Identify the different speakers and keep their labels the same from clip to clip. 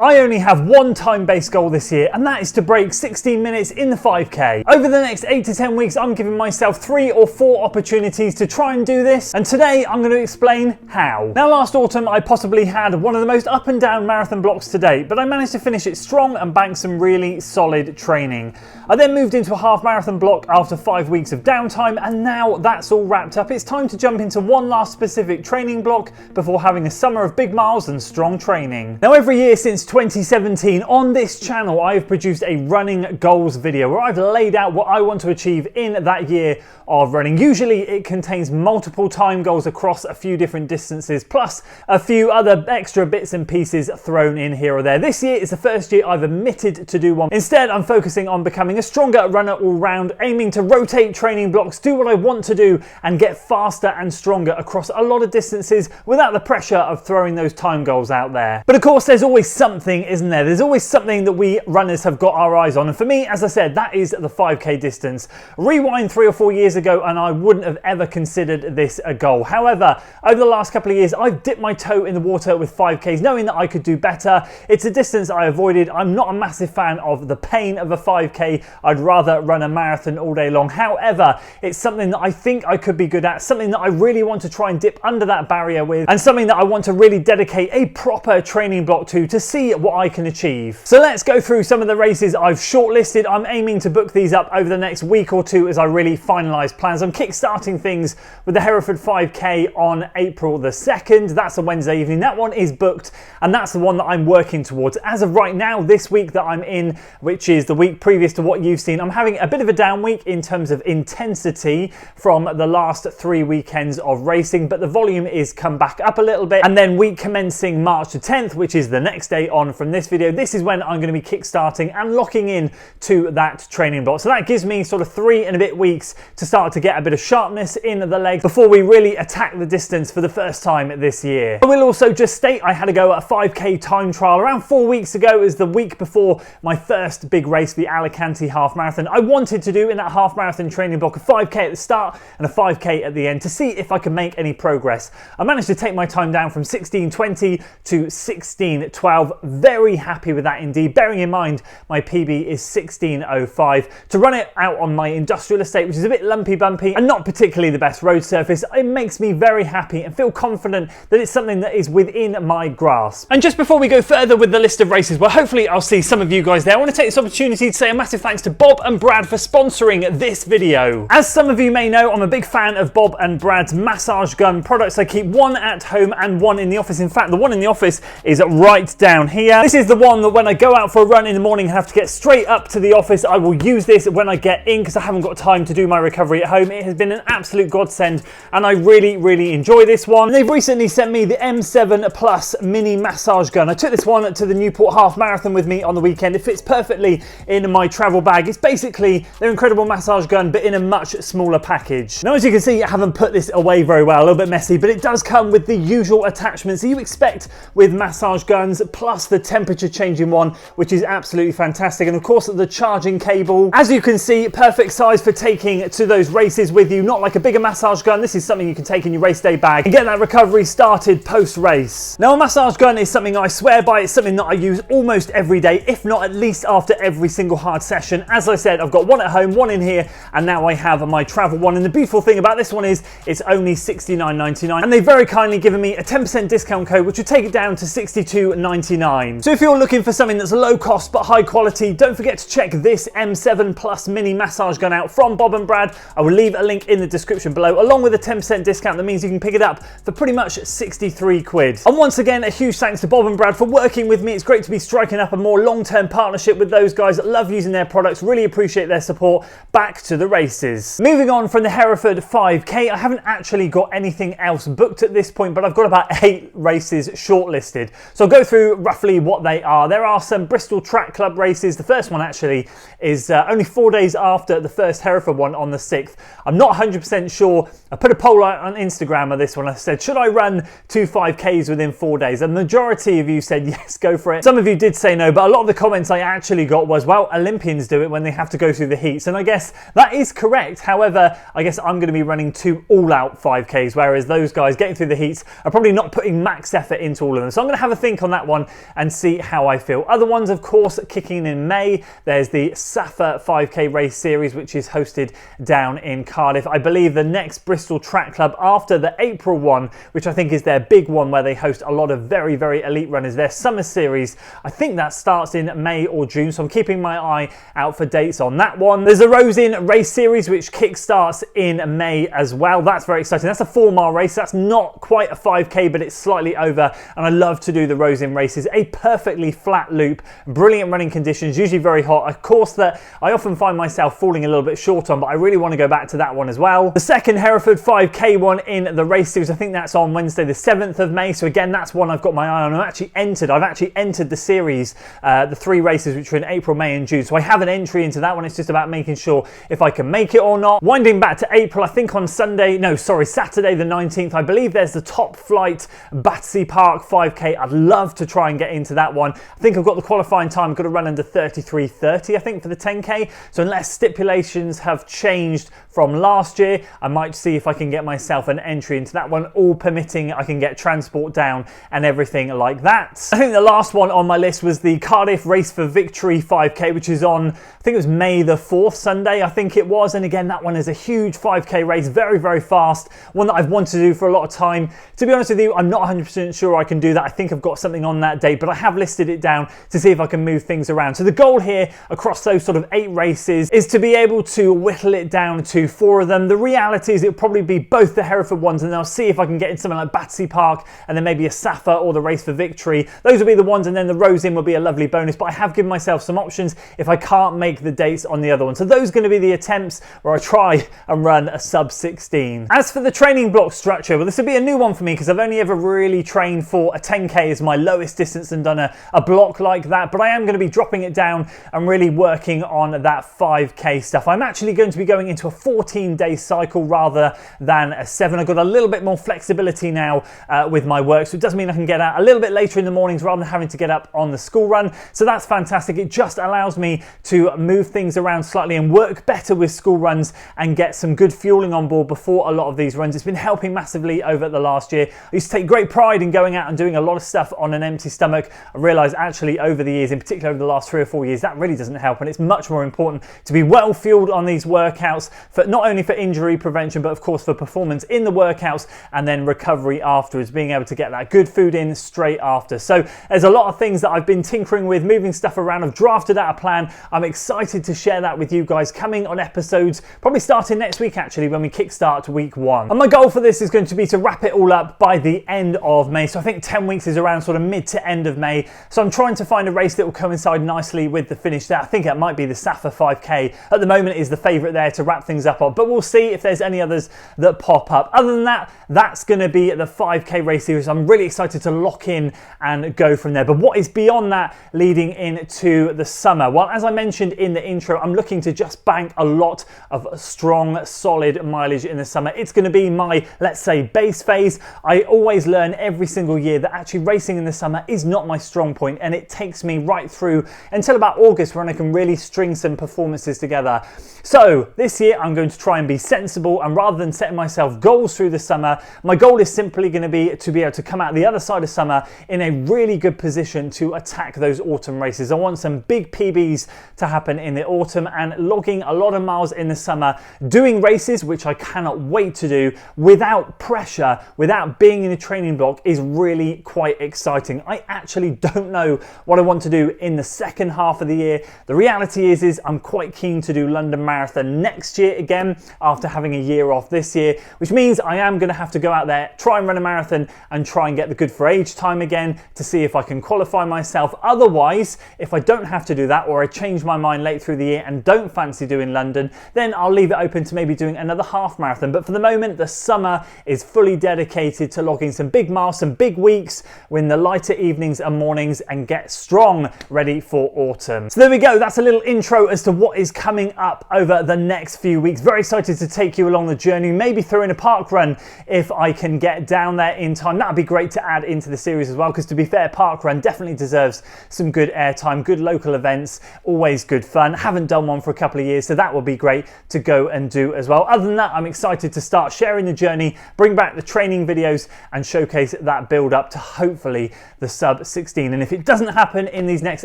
Speaker 1: I only have one time-based goal this year, and that is to break 16 minutes in the 5K. Over the next 8 to 10 weeks, I'm giving myself 3 or 4 opportunities to try and do this, and today I'm going to explain how. Now, last autumn, I possibly had one of the most up and down marathon blocks to date, but I managed to finish it strong and bank some really solid training. I then moved into a half marathon block after 5 weeks of downtime, and now that's all wrapped up. It's time to jump into one last specific training block before having a summer of big miles and strong training. Now, every year since 2017 on this channel, I've produced a running goals video where I've laid out what I want to achieve in that year of running. Usually it contains multiple time goals across a few different distances, plus a few other extra bits and pieces thrown in here or there. This year is the first year I've omitted to do one. Instead, I'm focusing on becoming a stronger runner all round, aiming to rotate training blocks, do what I want to do, and get faster and stronger across a lot of distances without the pressure of throwing those time goals out there. But of course, there's always something, isn't there? There's always something that we runners have got our eyes on. And for me, as I said, that is the 5K distance. Rewind 3 or 4 years ago and I wouldn't have ever considered this a goal. However, over the last couple of years, I've dipped my toe in the water with 5Ks, knowing that I could do better. It's a distance I avoided. I'm not a massive fan of the pain of a 5K. I'd rather run a marathon all day long. However, it's something that I think I could be good at, something that I really want to try and dip under that barrier with, and something that I want to really dedicate a proper training block to see what I can achieve. So let's go through some of the races I've shortlisted. I'm aiming to book these up over the next week or two as I really finalise plans. I'm kick-starting things with the Hereford 5K on April the 2nd. That's a Wednesday evening. That one is booked, and that's the one that I'm working towards. As of right now, this week that I'm in, which is the week previous to what you've seen, I'm having a bit of a down week in terms of intensity from the last 3 weekends of racing, but the volume is come back up a little bit. And then week commencing March the 10th, which is the next day on from this video, this is when I'm going to be kick-starting and locking in to that training block. So that gives me sort of 3 and a bit weeks to start to get a bit of sharpness in the legs before we really attack the distance for the first time this year. I will also just state I had to go at a 5K time trial around 4 weeks ago, as the week before my first big race, the Alicante half marathon. I wanted to do in that half marathon training block a 5K at the start and a 5K at the end to see if I could make any progress. I managed to take my time down from 16:20 to 16:12. Very happy with that indeed, bearing in mind my PB is 16:05. To run it out on my industrial estate, which is a bit lumpy bumpy and not particularly the best road surface, it makes me very happy and feel confident that it's something that is within my grasp. And just before we go further with the list of races, well, hopefully I'll see some of you guys there, I want to take this opportunity to say a massive thanks to Bob and Brad for sponsoring this video. As some of you may know, I'm a big fan of Bob and Brad's massage gun products. I keep one at home and one in the office. In fact, the one in the office is right down here. This is the one that when I go out for a run in the morning and have to get straight up to the office, I will use this when I get in because I haven't got time to do my recovery at home. It has been an absolute godsend and I really enjoy this one. And they've recently sent me the M7 Plus mini massage gun. I took this one to the Newport half marathon with me on the weekend. It fits perfectly in my travel bag. It's basically their incredible massage gun but in a much smaller package. Now, as you can see, I haven't put this away very well, a little bit messy, but it does come with the usual attachments that you expect with massage guns, plus the temperature changing one, which is absolutely fantastic, and of course the charging cable. As you can see, perfect size for taking to those races with you, not like a bigger massage gun. This is something you can take in your race day bag and get that recovery started post-race. Now, a massage gun is something I swear by. It's something that I use almost every day, if not at least after every single hard session. As I said, I've got one at home, one in here, and now I have my travel one. And the beautiful thing about this one is it's only $69.99, and they've very kindly given me a 10% discount code, which would take it down to $62.99. So if you're looking for something that's low cost but high quality, don't forget to check this M7 Plus mini massage gun out from Bob and Brad. I will leave a link in the description below, along with a 10% discount. That means you can pick it up for pretty much 63 quid. And once again, a huge thanks to Bob and Brad for working with me. It's great to be striking up a more long-term partnership with those guys that love using their products. Really appreciate their support. Back to the races. Moving on from the Hereford 5K, I haven't actually got anything else booked at this point, but I've got about 8 races shortlisted. So I'll go through roughly what they are. There are some Bristol Track Club races. The first one actually is only 4 days after the first Hereford one on the 6th. I'm not 100% sure. I put a poll out on Instagram of this one. I said, should I run 2 5Ks within 4 days? And the majority of you said yes, go for it. Some of you did say no, but a lot of the comments I actually got was, well, Olympians do it when they have to go through the heats. And I guess that is correct. However, I guess I'm going to be running 2 all-out 5Ks, whereas those guys getting through the heats are probably not putting max effort into all of them. So I'm going to have a think on that one and see how I feel. Other ones, of course, kicking in May. There's the Safa 5k race series, which is hosted down in Cardiff. I believe the next Bristol Track Club after the April one, which I think is their big one where they host a lot of very, very elite runners. Their summer series, I think that starts in May or June, so I'm keeping my eye out for dates on that one. There's a Rosin race series which kickstarts in May as well. That's very exciting. That's a 4-mile race. That's not quite a 5k, but it's slightly over, and I love to do the Rosin races. A perfectly flat loop, brilliant running conditions, usually very hot. A course that I often find myself falling a little bit short on, but I really want to go back to that one as well. The second Hereford 5k one in the race series, I think that's on Wednesday the 7th of May, so again that's one I've got my eye on. I've actually entered the series, the 3 races which are in April, May and June, so I have an entry into that one. It's just about making sure if I can make it or not. Winding back to April, I think on Saturday the 19th, I believe there's the Top Flight Battersea Park 5k. I'd love to try and get into that one. I think I've got the qualifying time. I've got to run under 33:30 I think for the 10k, so unless stipulations have changed from last year, I might see if I can get myself an entry into that one, all permitting I can get transport down and everything like that. I think the last one on my list was the Cardiff Race for Victory 5k, which is on, I think it was May the 4th, Sunday I think it was, and again that one is a huge 5k race, very, very fast, one that I've wanted to do for a lot of time. To be honest with you, I'm not 100% sure I can do that. I think I've got something on that date, but I have listed it down to see if I can move things around. So the goal here across those sort of 8 races is to be able to whittle it down to 4 of them. The reality is it'll probably be both the Hereford ones, and then I'll see if I can get in something like Battersea Park and then maybe a Safa or the Race for Victory. Those will be the ones, and then the Rosin will be a lovely bonus, but I have given myself some options if I can't make the dates on the other one. So those are going to be the attempts where I try and run a sub 16. As for the training block structure, well, this will be a new one for me because I've only ever really trained for a 10k as my lowest distance and done a block like that, but I am going to be dropping it down and really working on that 5k stuff. I'm actually going to be going into a 14-day cycle rather than a 7. I've got a little bit more flexibility now with my work, so it does mean I can get out a little bit later in the mornings rather than having to get up on the school run. So that's fantastic. It just allows me to move things around slightly and work better with school runs and get some good fueling on board before a lot of these runs. It's been helping massively over the last year. I used to take great pride in going out and doing a lot of stuff on an empty stomach. I realised actually over the years, in particular over the last 3 or 4 years, that really doesn't help, and it's much more important to be well fueled on these workouts, for not only for injury prevention but of course for performance in the workouts and then recovery afterwards, being able to get that good food in straight after. So there's a lot of things that I've been tinkering with, moving stuff around. I've drafted out a plan. I'm excited to share that with you guys, coming on episodes probably starting next week actually, when we kickstart week 1. And my goal for this is going to be to wrap it all up by the end of May. So I think 10 weeks is around sort of mid to end of May. So I'm trying to find a race that will coincide nicely with the finish there. I think it might be the Safa 5k. At the moment is the favourite there to wrap things up on, but we'll see if there's any others that pop up. Other than that, that's going to be the 5k race series. I'm really excited to lock in and go from there. But what is beyond that leading into the summer? Well, as I mentioned in the intro, I'm looking to just bank a lot of strong, solid mileage in the summer. It's going to be my, let's say, base phase. I always learn every single year that actually racing in the summer is not my strong point, and it takes me right through until about August when I can really string some performances together. So this year I'm going to try and be sensible, and rather than setting myself goals through the summer, my goal is simply going to be able to come out the other side of summer in a really good position to attack those autumn races. I want some big PBs to happen in the autumn and logging a lot of miles in the summer, doing races which I cannot wait to do without pressure, without being in a training block, is really quite exciting. I actually don't know what I want to do in the second half of the year. The reality is I'm quite keen to do London Marathon next year again after having a year off this year, which means I am going to have to go out there, try and run a marathon and try and get the good for age time again to see if I can qualify myself. Otherwise, if I don't have to do that, or I change my mind late through the year and don't fancy doing London, then I'll leave it open to maybe doing another half marathon. But for the moment, the summer is fully dedicated to logging some big miles, some big weeks, win the lighter evenings and mornings, and get strong ready for autumn. So there we go. That's a little intro as to what is coming up over the next few weeks. Very excited to take you along the journey, maybe throw in a park run if I can get down there in time. That'd be great to add into the series as well, because to be fair, park run definitely deserves some good airtime, good local events, always good fun. Haven't done one for a couple of years, so that will be great to go and do as well. Other than that, I'm excited to start sharing the journey, bring back the training videos and showcase that build up to hopefully the sub sub 16. And if it doesn't happen in these next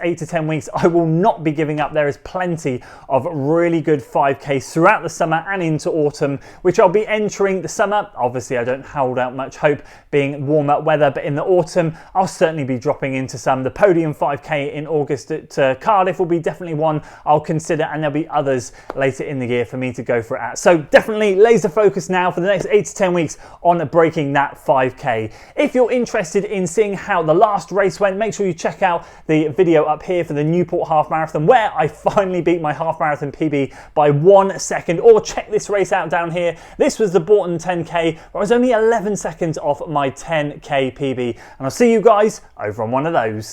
Speaker 1: 8 to 10 weeks, I will not be giving up. There is plenty of really good 5Ks throughout the summer and into autumn, which I'll be entering the summer. Obviously, I don't hold out much hope being warmer weather, but in the autumn, I'll certainly be dropping into some. The Podium 5K in August at Cardiff will be definitely one I'll consider, and there'll be others later in the year for me to go for it at. So definitely laser focus now for the next 8 to 10 weeks on breaking that 5K. If you're interested in seeing how the last race went, make sure you check out the video up here for the Newport Half Marathon, where I finally beat my half marathon PB by 1 second, or check this race out down here. This was the Bourton 10K, where I was only 11 seconds off my 10K PB, and I'll see you guys over on one of those.